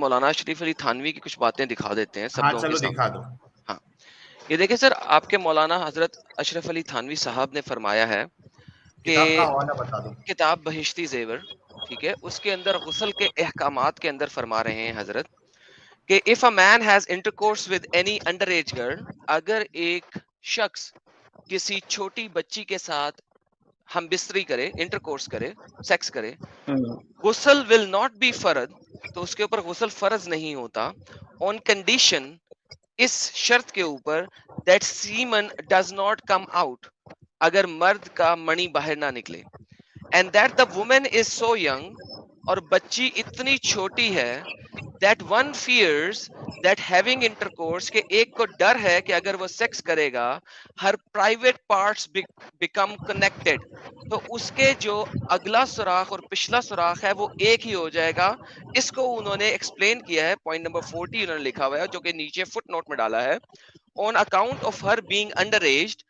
مولانا اشرف علی تھانوی کی کچھ باتیں دکھا دیتے ہیں سب ہاں لوگوں کے چلو سامنے. دکھا دو. ہاں یہ دیکھیں سر، آپ کے مولانا حضرت اشرف علی تھانوی صاحب نے فرمایا ہے کہ کتاب کا حوالہ بتا دو. کتاب بہشتی زیور، ٹھیک ہے، اس کے اندر غسل کے احکامات کے اندر فرما رہے ہیں حضرت کہ if a man has intercourse with any underage girl، اگر ایک شخص کسی چھوٹی بچی کے ساتھ ہم بستری کرے، انٹرکورس کرے، سیکس کرے، غسل will not be فرض، تو اس کے اوپر غسل فرض نہیں ہوتا. on condition، اس شرط کے اوپر that semen does not come out، اگر مرد کا منی باہر نہ نکلے. and that the woman is so young، اور بچی اتنی چھوٹی ہے that one fears that having intercourse، کہ ایک کو ڈر ہے کہ اگر وہ سیکس کرے گا her private parts become connected، تو اس کے جو اگلا سوراخ اور پچھلا سوراخ ہے وہ ایک ہی ہو جائے گا. اس کو انہوں نے ایکسپلین کیا ہے، پوائنٹ نمبر 40 انہوں نے لکھا ہوا ہے جو کہ نیچے فٹ نوٹ میں ڈالا ہے. on account of her being underaged،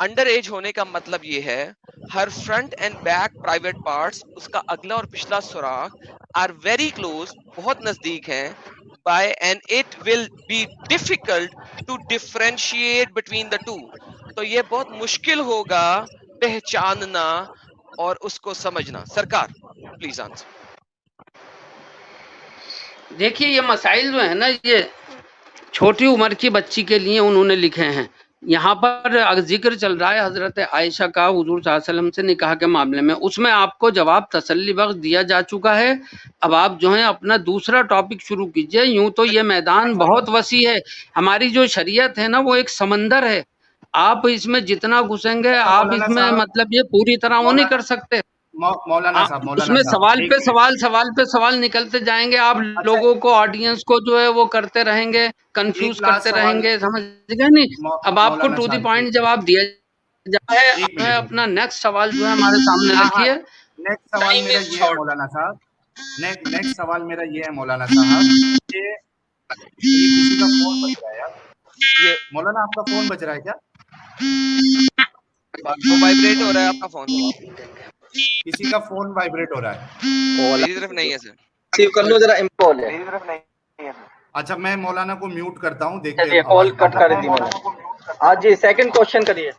under age ہونے کا مطلب یہ ہے ہر front and back private parts, اس کا اگلا اور پچھلا سوراخ آر ویری کلوز، بہت نزدیک ہیں. By and it will be difficult to differentiate between the two, تو یہ بہت مشکل ہوگا پہچاننا اور اس کو سمجھنا. سرکار پلیز آنسر. دیکھیے یہ مسائل جو ہیں نا، یہ چھوٹی عمر کی بچی کے لیے انہوں نے لکھے ہیں. یہاں پر ذکر چل رہا ہے حضرت عائشہ کا حضور صلی اللہ علیہ وسلم سے نکاح کے معاملے میں، اس میں آپ کو جواب تسلی بخش دیا جا چکا ہے. اب آپ جو ہیں اپنا دوسرا ٹاپک شروع کیجئے. یوں تو یہ میدان بہت وسیع ہے، ہماری جو شریعت ہے نا وہ ایک سمندر ہے، آپ اس میں جتنا گھسیں گے آپ اس میں مطلب یہ پوری طرح وہ نہیں کر سکتے. مولانا صاحب اس میں سوال پہ سوال نکلتے جائیں گے، آپ لوگوں کو، آڈینس کو جو ہے وہ کرتے رہیں گے، کنفیوز کرتے رہیں گے، سمجھ گئے نہیں. اب آپ کو ٹو دی پوائنٹ جواب دیا جائے. اپنا نیکسٹ سوال جو ہے ہمارے سامنے رکھیے. نیکسٹ سوال میرا یہ ہے مولانا صاحب، نیکسٹ سوال میرا یہ ہے مولانا صاحب کہ یہ کسی کا فون بج رہا ہے یار. مولانا آپ کا فون بج رہا ہے کیا؟ وہ وائبریٹ ہو رہا ہے آپ کا فون، کسی کا فون وائبریٹ ہو رہا ہے. میری طرف نہیں ہے سر. ریسیو کر لو ذرا، امکول ہے. اچھا میں مولانا کو میوٹ کرتا ہوں، دیکھتے چلیے کال کٹ کر دی مولانا. ہاں جی سیکنڈ کوشچن کریے.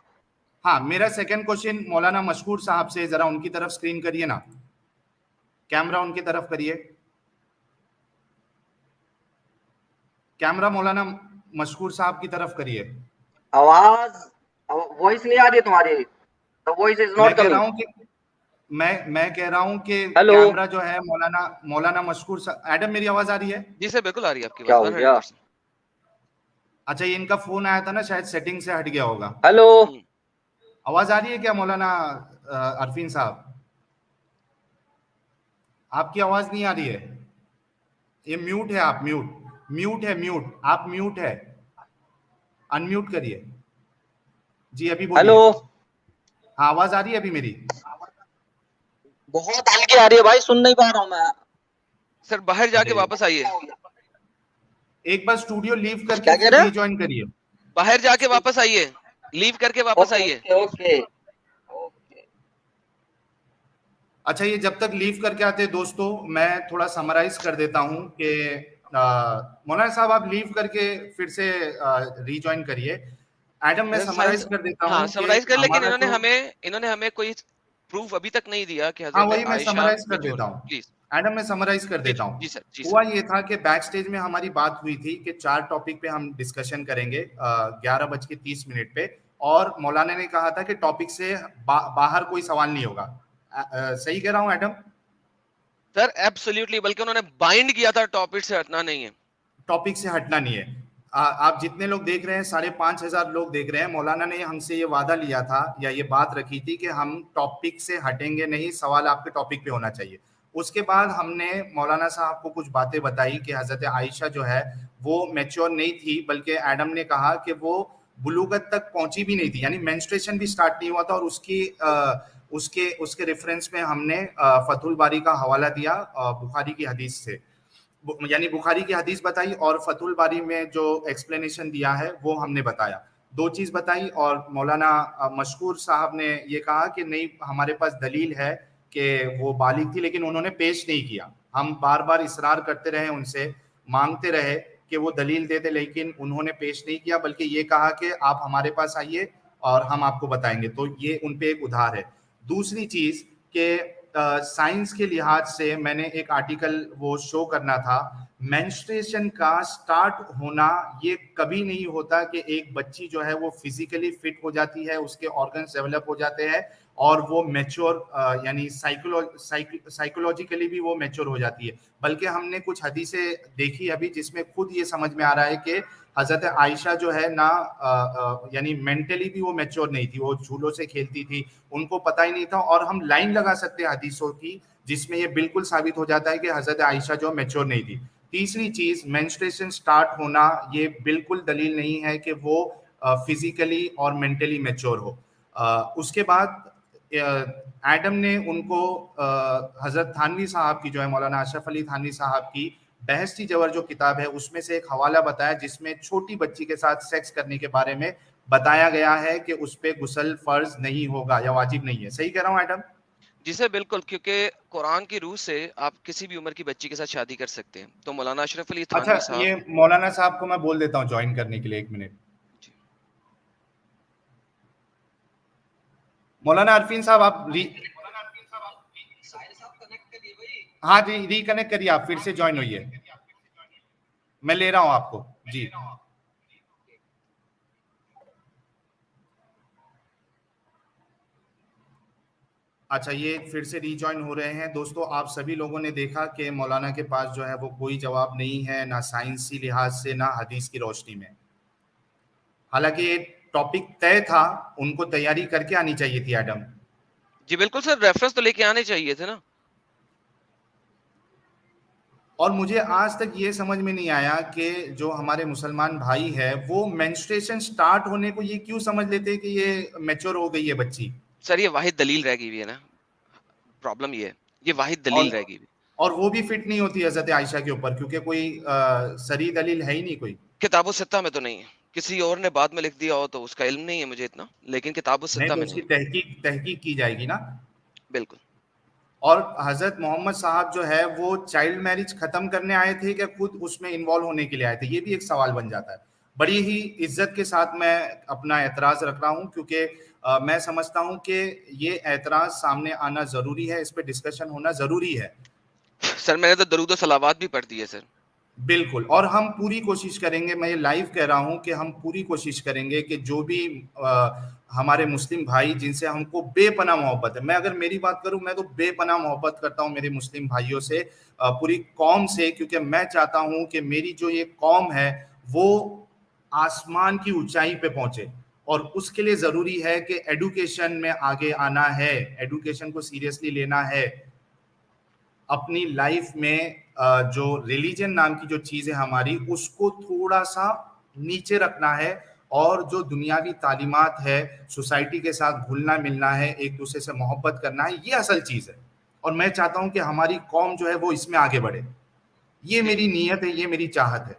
ہاں میرا سیکنڈ کوشچن مولانا مشکور صاحب سے، ذرا ان کی طرف سکرین کریے نا، کیمرہ ان کی طرف کریے، کیمرہ مولانا مشکور صاحب کی طرف کریے. آواز وائس نہیں آ رہی ہے تمہاری. The voice is not coming. میں کہہ رہا ہوں کہ ہیلو کیمرہ جو ہے مولانا مشکور صاحب. ایڈم میری آواز آ رہی ہے؟ جی سر بالکل آ رہی ہے آپ کی کیا ہو گیا؟ اچھا یہ ان کا فون آیا تھا نا، شاید سیٹنگ سے ہٹ گیا ہوگا. ہیلو آواز آ رہی ہے کیا مولانا عرفین صاحب؟ آپ کی آواز نہیں آ رہی ہے، یہ میوٹ ہے. آپ میوٹ ہے، آپ میوٹ ہے، انمیوٹ کریے. جی ابھی بولیے. ہیلو ہاں آواز آ رہی ہے ابھی میری؟ بہت ہلکی آ رہی ہے بھائی، سن نہیں پا رہا ہوں میں. سر باہر جا کے واپس آئیے، ایک بار اسٹوڈیو لیو کر کیا کے کہہ پھر رہے ری جوائن کریے. باہر جا کے واپس آئیے، لیو کر کے واپس آئیے. اوکے. اچھا یہ جب تک لیو کر کے آتے دوستو، میں تھوڑا سمرائز کر دیتا ہوں کہ مولانا صاحب آپ لیو کر کے پھر سے ری جوائن کریے. ایڈم میں سمرائز کر دیتا ہوں. ہاں سمرائز کر، لیکن انہوں نے ہمیں کوئی پروف ابھی تک نہیں دیا کہ ہاں حضرت وہی میں عائشہ سمرائز کر میچور. دیتا ہوں. پلیز ایڈم میں سمرائز کر دیتا ہوں. جی سر. ہوا یہ تھا کہ بیک سٹیج میں ہماری بات ہوئی تھی کہ 4 ٹاپک پہ ہم ڈسکشن کریں گے 11:30 پہ، اور مولانا نے کہا تھا کہ ٹاپک سے باہر کوئی سوال نہیں ہوگا. صحیح کہہ رہا ہوں ایڈم؟ سر ایبسلیوٹلی، بلکہ انہوں نے بائنڈ کیا تھا ٹاپک سے ہٹنا نہیں ہے. ٹاپک سے ہٹنا نہیں ہے. آپ جتنے لوگ دیکھ رہے ہیں 5,500 لوگ دیکھ رہے ہیں. مولانا نے ہم سے یہ وعدہ لیا تھا یا یہ بات رکھی تھی کہ ہم ٹاپک سے ہٹیں گے نہیں، سوال آپ کے ٹاپک پہ ہونا چاہیے. اس کے بعد ہم نے مولانا صاحب کو کچھ باتیں بتائی کہ حضرت عائشہ جو ہے وہ میچور نہیں تھی، بلکہ ایڈم نے کہا کہ وہ بلوغت تک پہنچی بھی نہیں تھی، یعنی مینسٹریشن بھی سٹارٹ نہیں ہوا تھا. اور اس کے ریفرنس میں ہم نے فتح الباری کا حوالہ دیا بخاری کی حدیث سے، یعنی بخاری کی حدیث بتائی اور فتح الباری میں جو ایکسپلینیشن دیا ہے وہ ہم نے بتایا. 2 چیز بتائی. اور مولانا مشکور صاحب نے یہ کہا کہ نہیں ہمارے پاس دلیل ہے کہ وہ بالغ تھی، لیکن انہوں نے پیش نہیں کیا. ہم بار بار اصرار کرتے رہے ان سے، مانگتے رہے کہ وہ دلیل دے دے, لیکن انہوں نے پیش نہیں کیا, بلکہ یہ کہا کہ آپ ہمارے پاس آئیے اور ہم آپ کو بتائیں گے. تو یہ ان پہ ایک ادھار ہے. دوسری چیز کہ سائنس کے لحاظ سے میں نے ایک آرٹیکل وہ شو کرنا تھا, مینسٹریشن کا سٹارٹ ہونا یہ کبھی نہیں ہوتا کہ ایک بچی جو ہے وہ فزیکلی فٹ ہو جاتی ہے, اس کے آرگنز ڈیولپ ہو جاتے ہیں اور وہ میچور یعنی سائیکولوجیکلی بھی وہ میچور ہو جاتی ہے, بلکہ ہم نے کچھ حدیثیں دیکھی ابھی جس میں خود یہ سمجھ میں آ رہا ہے کہ حضرت عائشہ جو ہے نا یعنی مینٹلی بھی وہ میچور نہیں تھی, وہ جھولوں سے کھیلتی تھی, ان کو پتہ ہی نہیں تھا. اور ہم لائن لگا سکتے ہیں حدیثوں کی جس میں یہ بالکل ثابت ہو جاتا ہے کہ حضرت عائشہ جو میچور نہیں تھی. تیسری چیز, مینسٹریشن سٹارٹ ہونا یہ بالکل دلیل نہیں ہے کہ وہ فزیکلی اور مینٹلی میچور ہو. اس کے بعد ایڈم نے ان کو حضرت تھانوی صاحب کی جو ہے مولانا اشرف علی تھانوی صاحب کی بحثی جوہر جو کتاب ہے اس میں سے ایک حوالہ بتایا جس میں چھوٹی بچی کے ساتھ سیکس کرنے کے بارے میں بتایا گیا ہے کہ اس پہ غسل فرض نہیں ہوگا یا واجب نہیں ہے. صحیح کہہ رہا ہوں ایڈم؟ جی سر بالکل, کیونکہ قرآن کی روح سے آپ کسی بھی عمر کی بچی کے ساتھ شادی کر سکتے ہیں. تو مولانا اشرف علی تھانوی اچھا, یہ مولانا صاحب کو میں بول دیتا ہوں جوائن کرنے کے لیے, ایک منٹ. مولانا عرفین صاحب آپ ہاں جی ریکنیکٹ کریے, آپ پھر سے جوائن ہوئیے, میں لے رہا ہوں آپ کو. جی اچھا, یہ پھر سے ری جوائن ہو رہے ہیں. دوستو آپ سبھی لوگوں نے دیکھا کہ مولانا کے پاس جو ہے وہ کوئی جواب نہیں ہے, نہ سائنسی لحاظ سے نہ حدیث کی روشنی میں. حالانکہ یہ ٹاپک طے تھا, ان کو تیاری کر کے آنی چاہیے تھی ایڈم. جی بالکل سر, ریفرنس تو لے کے آنے چاہیے تھے نا. اور مجھے آج تک یہ سمجھ میں نہیں آیا کہ جو ہمارے مسلمان بھائی ہے وہ مینسٹریشن سٹارٹ ہونے کو یہ کیوں سمجھ لیتے کہ یہ میچور ہو گئی ہے بچی. سر یہ واحد دلیل رہ گئی ہے نا, پرابلم یہ ہے, یہ واحد دلیل رہ گئی. اور وہ بھی فٹ نہیں ہوتی حضرت عائشہ کے اوپر کیونکہ کوئی صریح دلیل ہے ہی نہیں کوئی. کتاب و ستہ میں تو نہیں ہے, کسی اور نے بعد میں لکھ دیا ہو تو اس کا علم نہیں ہے مجھے اتنا, لیکن کتاب و ستہ میں نہیں. اس کی تحقیق کی جائے گی نا. بالکل. اور حضرت محمد صاحب جو ہے وہ چائلڈ میرج ختم کرنے آئے تھے کہ خود اس میں انوالو ہونے کے لیے آئے تھے, یہ بھی ایک سوال بن جاتا ہے. بڑی ہی عزت کے ساتھ میں اپنا اعتراض رکھ رہا ہوں کیونکہ میں سمجھتا ہوں کہ یہ اعتراض سامنے آنا ضروری ہے, اس پہ ڈسکشن ہونا ضروری ہے. سر میں نے تو درود و صلوات بھی پڑھ دی ہے سر. بالکل, اور ہم پوری کوشش کریں گے, میں یہ لائیو کہہ رہا ہوں کہ ہم پوری کوشش کریں گے کہ جو بھی ہمارے مسلم بھائی جن سے ہم کو بے پناہ محبت ہے, میں اگر میری بات کروں میں تو بے پناہ محبت کرتا ہوں میرے مسلم بھائیوں سے, پوری قوم سے, کیونکہ میں چاہتا ہوں کہ میری جو یہ قوم ہے وہ آسمان کی اونچائی پہ پہنچے, اور اس کے لیے ضروری ہے کہ ایڈوکیشن میں آگے آنا ہے, ایڈوکیشن کو سیریسلی لینا ہے. اپنی لائف میں جو ریلیجن نام کی جو چیز ہے ہماری اس کو تھوڑا سا نیچے رکھنا ہے, اور جو دنیاوی تعلیمات ہے, سوسائٹی کے ساتھ گھلنا ملنا ہے, ایک دوسرے سے محبت کرنا ہے, یہ اصل چیز ہے. اور میں چاہتا ہوں کہ ہماری قوم جو ہے وہ اس میں آگے بڑھے, یہ میری نیت ہے, یہ میری چاہت ہے.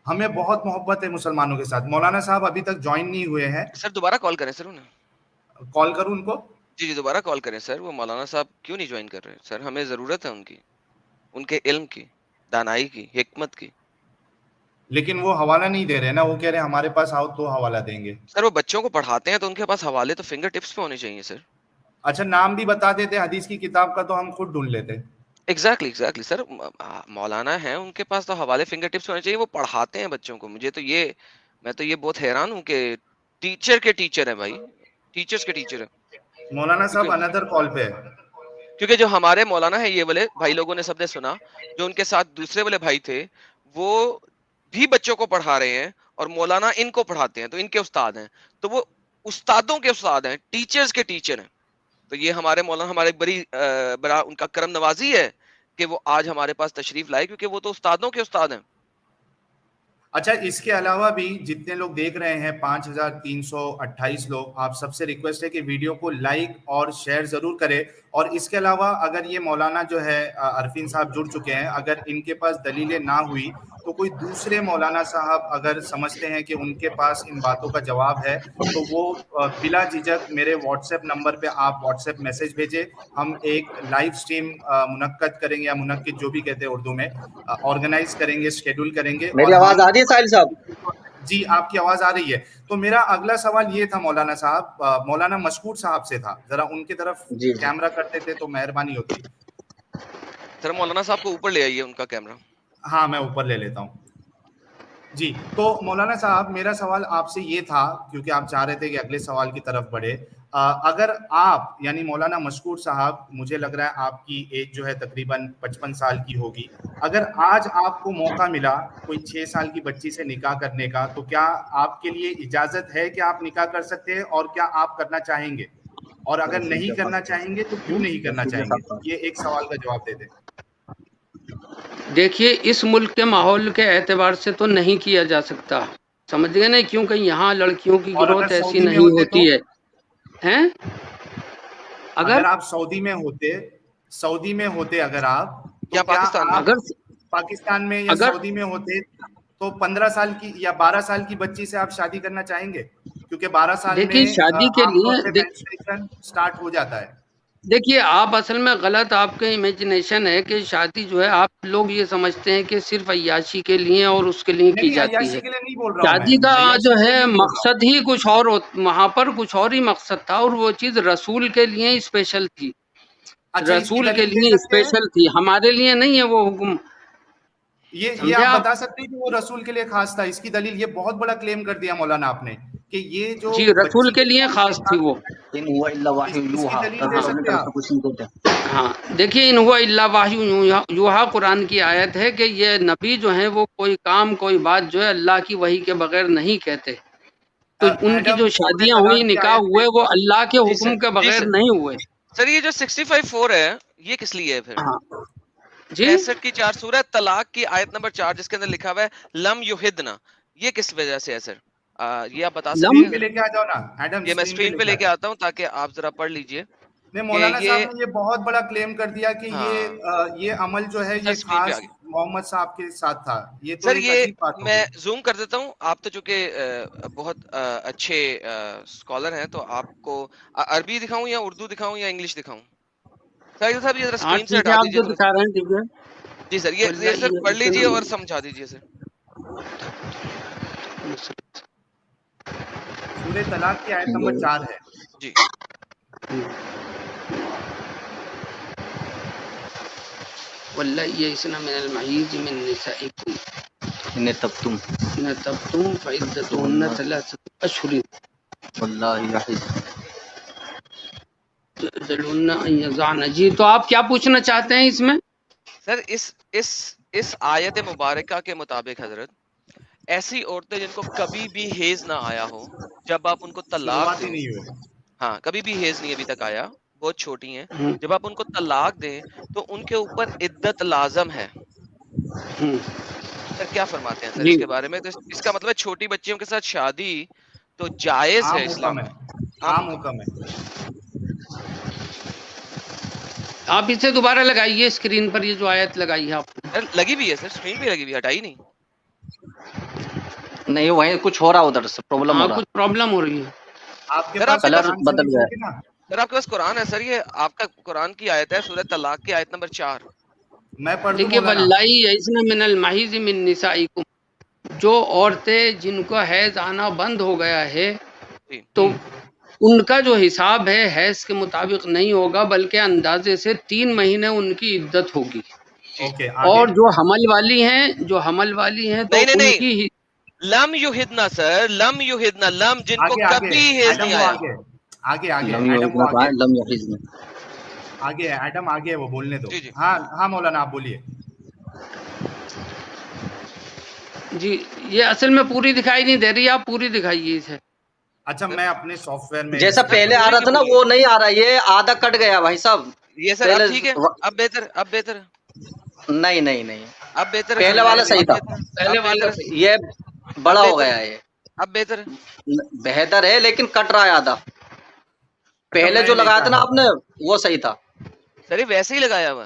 ہمیں بہت محبت ہے مسلمانوں کے ساتھ. مولانا صاحب ابھی تک جوائن نہیں ہوئے ہیں. سر دوبارہ کال کریں سر انہیں. کال کروں ان کو؟ جی دوبارہ کال کریں سر. وہ مولانا صاحب کیوں نہیں جوائن کر رہے سر؟ ہمیں ضرورت ہے ان کی, ان کے علم کی, دانائی کی, حکمت کی. لیکن وہ حوالہ نہیں دے رہے نا, وہ کہہ رہے ہمارے پاس آؤ تو حوالہ دیں گے. سر وہ بچوں کو پڑھاتے ہیں تو ان کے پاس حوالے تو فنگر ٹپس پہ ہونے چاہیے سر. اچھا نام بھی بتا دیتے حدیث کی کتاب کا تو ہم خود ڈھونڈ لیتے. ایگزیکٹلی سر, مولانا ہیں ان کے پاس تو حوالے فنگر ٹپس ہونے چاہیے, وہ پڑھاتے ہیں بچوں کو. مجھے تو یہ, میں تو یہ بہت حیران ہوں کہ ٹیچر کے ٹیچر ہیں بھائی, ٹیچرز کے ٹیچر ہیں. مولانا صاحب انادر کال پہ ہے. کیونکہ جو ہمارے مولانا ہیں یہ والے بھائی لوگوں نے سب نے سنا, جو ان کے ساتھ دوسرے والے بھائی تھے وہ بھی بچوں کو پڑھا رہے ہیں, اور مولانا ان کو پڑھاتے ہیں, تو ان کے استاد ہیں, تو وہ استادوں کے استاد ہیں, ٹیچرز کے ٹیچر ہیں. تو یہ ہمارے مولانا ہمارے بڑا ان کا کرم نوازی ہے کہ وہ آج ہمارے پاس تشریف لائے, کیونکہ وہ تو استادوں کے استاد ہیں. اچھا اس کے علاوہ بھی جتنے لوگ دیکھ رہے ہیں 5328 لوگ, آپ سب سے ریکویسٹ ہے کہ ویڈیو کو لائک اور شیئر ضرور کریں. اور اس کے علاوہ اگر یہ مولانا جو ہے عرفین صاحب جڑ چکے ہیں, اگر ان کے پاس دلیلیں نہ ہوئی تو کوئی دوسرے مولانا صاحب اگر سمجھتے ہیں کہ ان کے پاس ان باتوں کا جواب ہے تو وہ بلا جھجک میرے واٹس ایپ نمبر پہ آپ واٹس ایپ میسج بھیجیں, ہم ایک لائیو اسٹریم منعقد کریں گے, یا منعقد جو بھی کہتے ہیں اردو میں, آرگنائز کریں گے, شیڈول کریں گے. میری آواز آ رہی ہے ساحل صاحب؟ جی آپ کی آواز آ رہی ہے. تو میرا اگلا سوال یہ تھا مولانا صاحب, مولانا مشکور صاحب سے تھا, ذرا ان کی طرف کیمرہ کرتے تھے تو مہربانی ہوتی. سر مولانا صاحب کو اوپر لے آئیے ان کا کیمرہ. ہاں میں اوپر لے لیتا ہوں. جی تو مولانا صاحب میرا سوال آپ سے یہ تھا, کیونکہ آپ چاہ رہے تھے کہ اگلے سوال کی طرف بڑھے, اگر آپ یعنی مولانا مشکور صاحب, مجھے لگ رہا ہے آپ کی ایج جو ہے تقریباً 55 سال کی ہوگی, اگر آج آپ کو موقع ملا کوئی 6 سال کی بچی سے نکاح کرنے کا, تو کیا آپ کے لیے اجازت ہے کہ آپ نکاح کر سکتے ہیں, اور کیا آپ کرنا چاہیں گے, اور اگر نہیں کرنا چاہیں گے تو کیوں نہیں کرنا چاہیں گے؟ یہ ایک سوال کا جواب دے دیں. دیکھیے اس ملک کے ماحول کے اعتبار سے تو نہیں کیا جا سکتا, سمجھ گئے نہیں, کیونکہ یہاں لڑکیوں کی گروتھ ایسی نہیں ہوتی ہے. اگر آپ سعودی میں ہوتے اگر آپ, یا پاکستان میں یا سعودی میں ہوتے تو 15 سال کی یا 12 سال کی بچی سے آپ شادی کرنا چاہیں گے؟ کیونکہ 12 سال میں شادی کے لیے سٹارٹ ہو جاتا ہے. دیکھیے آپ اصل میں غلط, آپ کا امیجنیشن ہے کہ شادی جو ہے آپ لوگ یہ سمجھتے ہیں کہ صرف عیاشی کے لیے اور اس کے لیے کی جاتی ہے. شادی کا جو ہے مقصد ہی کچھ اور, وہاں پر کچھ اور ہی مقصد تھا, اور وہ چیز رسول کے لیے اسپیشل تھی, رسول کے لیے اسپیشل تھی, ہمارے لیے نہیں ہے وہ حکم. یہ آپ بتا سکتے ہیں کہ وہ رسول کے لیے خاص تھا؟ اس کی دلیل, یہ بہت بڑا کلیم کر دیا مولانا آپ نے کہ یہ جو جی رسول کے لیے خاص تھی وہ. ہاں دیکھیے ان ہوا الا وحی یوحا قرآن کی آیت ہے کہ یہ نبی جو ہیں وہ کوئی کام کوئی بات جو ہے اللہ کی وحی کے بغیر نہیں کہتے. تو ان کی جو شادیاں ہوئی, نکاح ہوئے, وہ اللہ کے حکم کے بغیر نہیں ہوئے. سر یہ جو 65:4 ہے یہ کس لیے ہے پھر؟ جی 65 کی 4 سورہ طلاق کی آیت نمبر 4 جس کے اندر لکھا ہوا ہے لم یحدنا, یہ کس وجہ سے ہے سر؟ یہ آپ بتا سکتے ہیں؟ لے کے آ جاؤ نا ایڈم, یہ میں اسکرین پہ لے کے آتا ہوں تاکہ آپ ذرا پڑھ لیجئے. مولانا صاحب نے یہ بہت بڑا کلیم کر دیا کہ یہ عمل جو ہے یہ خاص محمد صاحب کے ساتھ تھا. یہ تو سر یہ میں زوم کر دیتا ہوں, آپ تو چونکہ بہت اچھے اسکالر ہیں, تو آپ کو عربی دکھاؤں یا اردو دکھاؤں یا انگلش دکھاؤں؟ سر صاحب یہ ذرا اسکرین سے ہٹا دیجیے. جی سر یہ سر پڑھ لیجیے اور سمجھا دیجیے سر. سورہ طلاق کی آیت نمبر 4 ہے. جی واللہ یئسن من المحیض من نسائکم ان تبتم فعدتهن 3 اشہر واللہ یحض ذلون ان یضعن. جی تو آپ کیا پوچھنا چاہتے ہیں اس میں؟ سر اس آیت مبارکہ کے مطابق حضرت, ایسی عورتیں جن کو کبھی بھی حیض نہ آیا ہو, جب آپ ان کو طلاق دیں, ہاں کبھی بھی حیض نہیں ابھی تک آیا, بہت چھوٹی ہیں, جب آپ ان کو طلاق دیں تو ان کے اوپر عدت لازم ہے. سر کیا فرماتے ہیں سر اس کے بارے میں؟ تو اس کا مطلب ہے چھوٹی بچیوں کے ساتھ شادی تو جائز ہے اسلام میں, عام حکم ہے. آپ اسے دوبارہ لگائیے اسکرین پر, یہ جو آیت لگائی ہے آپ نے. لگی بھی ہے سر, اسکرین پہ لگی ہوئی, ہٹائی نہیں. نہیں وہیں کچھ ہو رہا, ادھر سے پرابلم ہو رہا, کچھ پرابلم ہو رہی ہے. آپ کے پاس کلر بدل گیا. سر آپ کے پاس قرآن ہے سر, یہ آپ کا قرآن کی آیت ہے سورہ طلاق کی آیت نمبر 4. میں پڑھ دوں دیکھیے مولانا. واللہ یئسن من المحیض من نسائکم, جو عورتیں جن کو حیض آنا بند ہو گیا ہے تو ان کا جو حساب ہے حیض کے مطابق نہیں ہوگا, بلکہ اندازے سے 3 مہینے ان کی عدت ہوگی. اور جو حمل والی ہیں تو ان کی لم یحدنا سر, لم یحدنا, لم جن کو کبھی حیض نہیں آیا. آگے لم یحض میں آگے ایڈم آگے وہ بولنے دو. ہاں مولانا آپ بولیے. جی یہ اصل میں پوری دکھائی نہیں دے رہی, آپ پوری دکھائیے اسے. اچھا میں اپنے سافٹ ویئر میں جیسا پہلے آ رہا تھا نا وہ نہیں آ رہا, یہ آدھا کٹ گیا بھائی صاحب. یہ سر اب ٹھیک ہے, اب بہتر نہیں اب بہتر. پہلے والا صحیح تھا, پہلے والا یہ بڑا ہو گیا ہے. اب بہتر ہے لیکن کٹ رہا ہے آدھا. پہلے جو لگایا تھا نا آپ نے وہ صحیح تھا سر, ویسے ہی لگایا ہوا.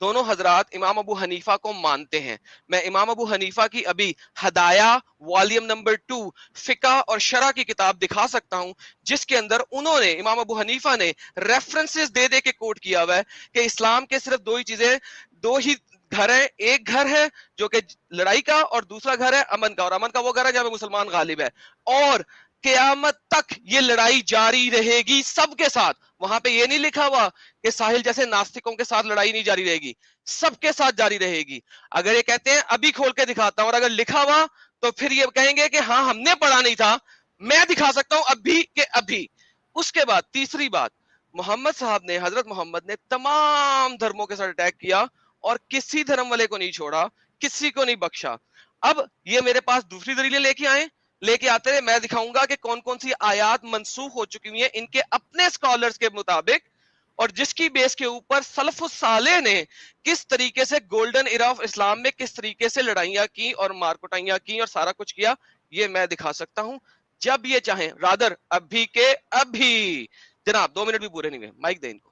دونوں حضرات امام ابو حنیفہ کو مانتے ہیں. میں امام ابو حنیفہ کی ابھی ہدایہ والیوم نمبر 2 فقہ اور شرع کی کتاب دکھا سکتا ہوں, جس کے اندر انہوں نے امام ابو حنیفہ نے ریفرنسز دے دے کے کوٹ کیا ہوا ہے کہ اسلام کے صرف دو ہی چیزیں, دو ہی گھر ہے. ایک گھر ہے جو کہ لڑائی کا, اور دوسرا گھر ہے امن کا, اور امن کا وہ گھر ہے جہاں پہ مسلمان غالب ہے, اور قیامت تک یہ لڑائی جاری رہے گی سب کے ساتھ. وہاں پہ یہ نہیں لکھا ہوا کہ ساحل جیسے ناستکوں کے ساتھ لڑائی نہیں جاری رہے گی, سب کے ساتھ جاری رہے گی. اگر یہ کہتے ہیں ابھی کھول کے دکھاتا ہوں, اور اگر لکھا ہوا تو پھر یہ کہیں گے کہ ہاں ہم نے پڑھا نہیں تھا, میں دکھا سکتا ہوں ابھی کہ ابھی. اس کے بعد تیسری بات, محمد صاحب نے, حضرت محمد نے تمام دھرموں کے ساتھ اٹیک کیا اور کسی دھرم والے کو نہیں چھوڑا, کسی کو نہیں بخشا. اب یہ میرے پاس دوسری دلیلیں لے کے آتے رہے, میں دکھاؤں گا کہ کون کون سی آیات منسوخ ہو چکی ہوئی ہیں ان کے اپنے اسکالرز کے مطابق, اور جس کی بیس کے اوپر سلف الصالح نے کس طریقے سے گولڈن ایرا آف اسلام میں کس طریقے سے لڑائیاں کی اور مارکٹائیاں کی اور سارا کچھ کیا, یہ میں دکھا سکتا ہوں جب یہ چاہیں. رادر ابھی کے ابھی. جناب 2 منٹ بھی پورے نہیں ہوئے, مائک دیں ان کو.